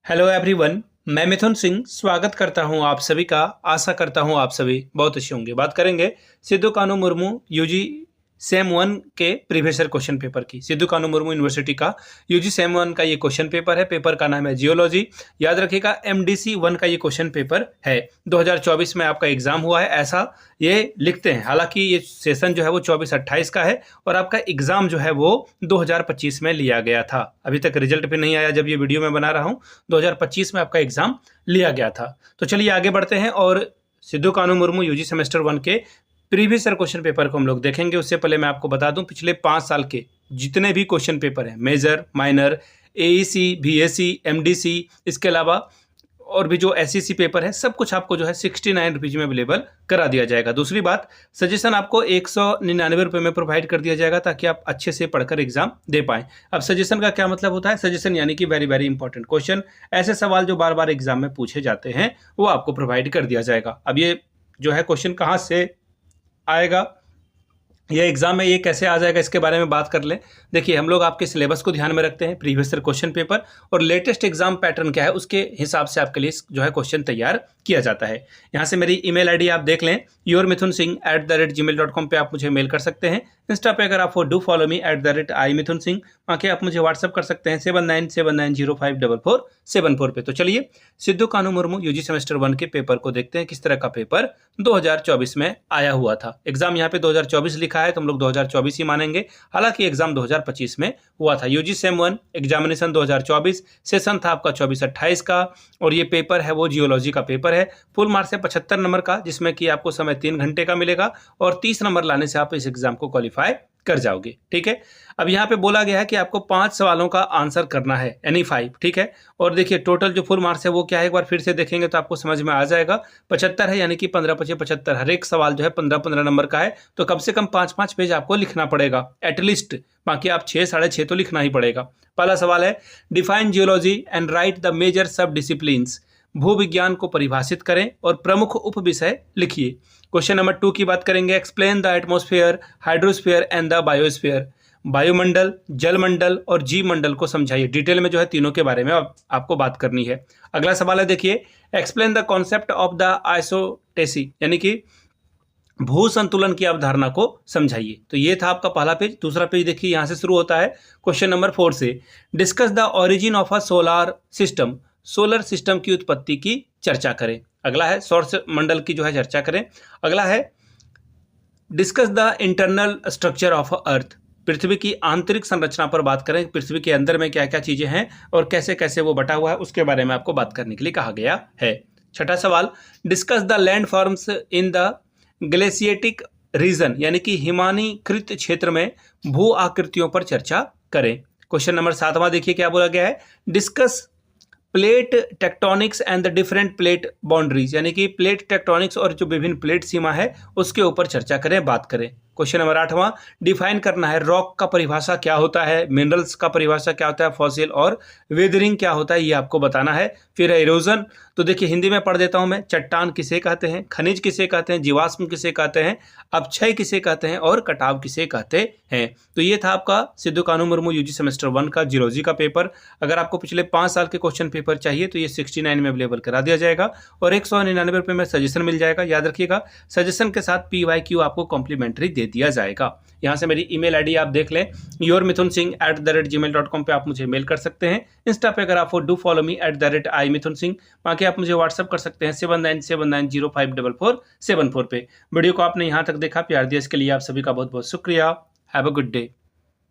Hello everyone, मैं मिथुन सिंह स्वागत करता हूं आप सभी का। आशा करता हूं आप सभी बहुत अच्छे होंगे। बात करेंगे सिद्धू कानू मुर्मू यूजी सेम 1 के प्रीवियस ईयर क्वेश्चन पेपर की। सिद्धू कानू मुर्मू यूनिवर्सिटी का यूजी सेम 1 का ये क्वेश्चन पेपर है। पेपर का नाम है जियोलॉजी। याद रखिएगा एमडीसी 1 का ये क्वेश्चन पेपर है। 2024 में आपका एग्जाम हुआ है, ऐसा ये लिखते हैं। हालांकि ये सेशन जो है वो 24-28 का है और आपका एग्जाम जो है वो 2025 में लिया गया था। अभी तक रिजल्ट भी नहीं आया जब ये वीडियो मैं बना रहा हूँ। 2025 में आपका एग्जाम लिया गया था। तो चलिए आगे बढ़ते हैं और सिद्धू कानू मुर्मू यूजी सेमेस्टर 1 के प्रीवियस ईयर क्वेश्चन पेपर को हम लोग देखेंगे। उससे पहले मैं आपको बता दूं पिछले 5 साल के जितने भी क्वेश्चन पेपर हैं, major, minor, AEC, BSc, MDC, इसके अलावा और भी जो एसईसी पेपर है, सब कुछ आपको जो है 69 रुपीज में अवेलेबल करा दिया जाएगा। दूसरी बात, सजेशन आपको 199 रुपये में प्रोवाइड कर दिया जाएगा ताकि आप अच्छे से पढ़कर एग्जाम दे पाएं। अब सजेशन का क्या मतलब होता है? सजेशन यानी कि वेरी वेरी इंपॉर्टेंट क्वेश्चन, ऐसे सवाल जो बार बार एग्जाम में पूछे जाते हैं वो आपको प्रोवाइड कर दिया जाएगा। अब ये जो है क्वेश्चन कहाँ से आएगा, ये एग्जाम में ये कैसे आ जाएगा, इसके बारे में बात कर लें। देखिए, हम लोग आपके सिलेबस को ध्यान में रखते हैं, प्रीवियस ईयर क्वेश्चन पेपर और लेटेस्ट एग्जाम पैटर्न क्या है उसके हिसाब से आपके लिए जो है क्वेश्चन तैयार किया जाता है। यहाँ से मेरी ईमेल आईडी आप देख लें, yourmithunsingh@gmail.com पे आप मुझे मेल कर सकते हैं। इंस्टा पे अगर आप डू फॉलो मी @imithunsingh, वहाँ के आप मुझे व्हाट्सअप कर सकते हैं 7979054474 पे। तो चलिए सिद्धू कानू मुर्मू यूजी सेमेस्टर 1 के पेपर को देखते हैं, किस तरह का पेपर 2024 में आया हुआ था। एग्जाम यहाँ पे 2024 लिखा है तो हम लोग 2024 ही मानेंगे, हालांकि एग्जाम 2025 में हुआ था। यूजी सेम 1 एग्जामिनेशन 2024, सेशन था आपका 24-28 का और ये पेपर है वो जियोलॉजी का पेपर है। फुल मार्क्स है 75 नंबर का, जिसमें कि आपको समय 3 घंटे का मिलेगा और 30 नंबर लाने से आप इस एग्जाम को क्वालिफाई कर जाओगे। ठीक है, अब यहाँ पे बोला गया है कि आपको 5 सवालों का आंसर करना है, यानी 5। ठीक है, और देखिए टोटल जो फुल मार्क्स है वो क्या है, एक बार फिर से देखेंगे तो आपको समझ में आ जाएगा। 75 है, यानी कि 15-25-75, हर एक सवाल जो है 15-15 नंबर का है। तो कम से कम 5-5 पेज आपको लिखना पड़ेगा एटलीस्ट, बाकी आप 6-6.5 तो लिखना ही पड़ेगा। पहला सवाल है, define geology and write the major sub disciplines. भूविज्ञान को परिभाषित करें और प्रमुख उप विषय लिखिए। क्वेश्चन नंबर 2 की बात करेंगे, explain the atmosphere, hydrosphere and the biosphere. वायुमंडल, जलमंडल और जीव मंडल को समझाइए। डिटेल में जो है तीनों के बारे में आपको बात करनी है। अगला सवाल है, देखिए, explain the concept of the isostasy, यानी कि भू संतुलन की अवधारणा को समझाइए। तो ये था आपका पहला पेज। दूसरा पेज देखिए, यहाँ से शुरू होता है क्वेश्चन नंबर 4 से, discuss the origin of a solar system. Solar system की उत्पत्ति की चर्चा करें। अगला है सौर मंडल की जो है चर्चा करें। अगला है discuss the internal structure of earth. पृथ्वी की आंतरिक संरचना पर बात करें, पृथ्वी के अंदर में क्या क्या चीजें हैं और कैसे कैसे वो बटा हुआ है उसके बारे में आपको बात करने के लिए कहा गया है। छठा सवाल, discuss the landforms in the glaciated region, यानी कि हिमानीकृत क्षेत्र में भू आकृतियों पर चर्चा करें। क्वेश्चन नंबर 7वां देखिए क्या बोला गया है, discuss plate tectonics and the different plate boundaries, यानी कि प्लेट टेक्टोनिक्स और जो विभिन्न प्लेट सीमा है उसके ऊपर चर्चा करें, बात करें। क्वेश्चन नंबर 8वां, डिफाइन करना है रॉक का परिभाषा क्या होता है, मिनरल्स का परिभाषा क्या होता है, फॉसिल और वेदरिंग क्या होता है, ये आपको बताना है। फिर इरोजन, तो देखिए हिंदी में पढ़ देता हूं मैं, चट्टान किसे कहते हैं, खनिज किसे कहते हैं, जीवाश्म किसे कहते हैं, अपक्षय किसे कहते हैं और कटाव किसे कहते हैं। तो ये था आपका सिद्धू कानू मुर्मू यूजी सेमेस्टर 1 का जियोलॉजी का पेपर। अगर आपको पिछले 5 साल के क्वेश्चन पेपर चाहिए तो ये 69 में अवेलेबल करा दिया जाएगा और 199 रुपये में सजेशन मिल जाएगा। याद रखिएगा, सजेशन के साथ PYQ आपको कॉम्प्लीमेंट्री दे दिया जाएगा। यहाँ से मेरी ईमेल आईडी आप देख लें, yourmithunsingh@gmail.com पे आप मुझे मेल कर सकते हैं। इंस्टा पे अगर आप डू फॉलो मी @imithunsingh, वहाँ के आप मुझे व्हाट्सअप कर सकते हैं 7979054474 पे। वीडियो को आपने यहाँ तक देखा, प्यार दिया, इसके लिए आप सभी का बहुत बहुत शुक्रिया। Have a good day.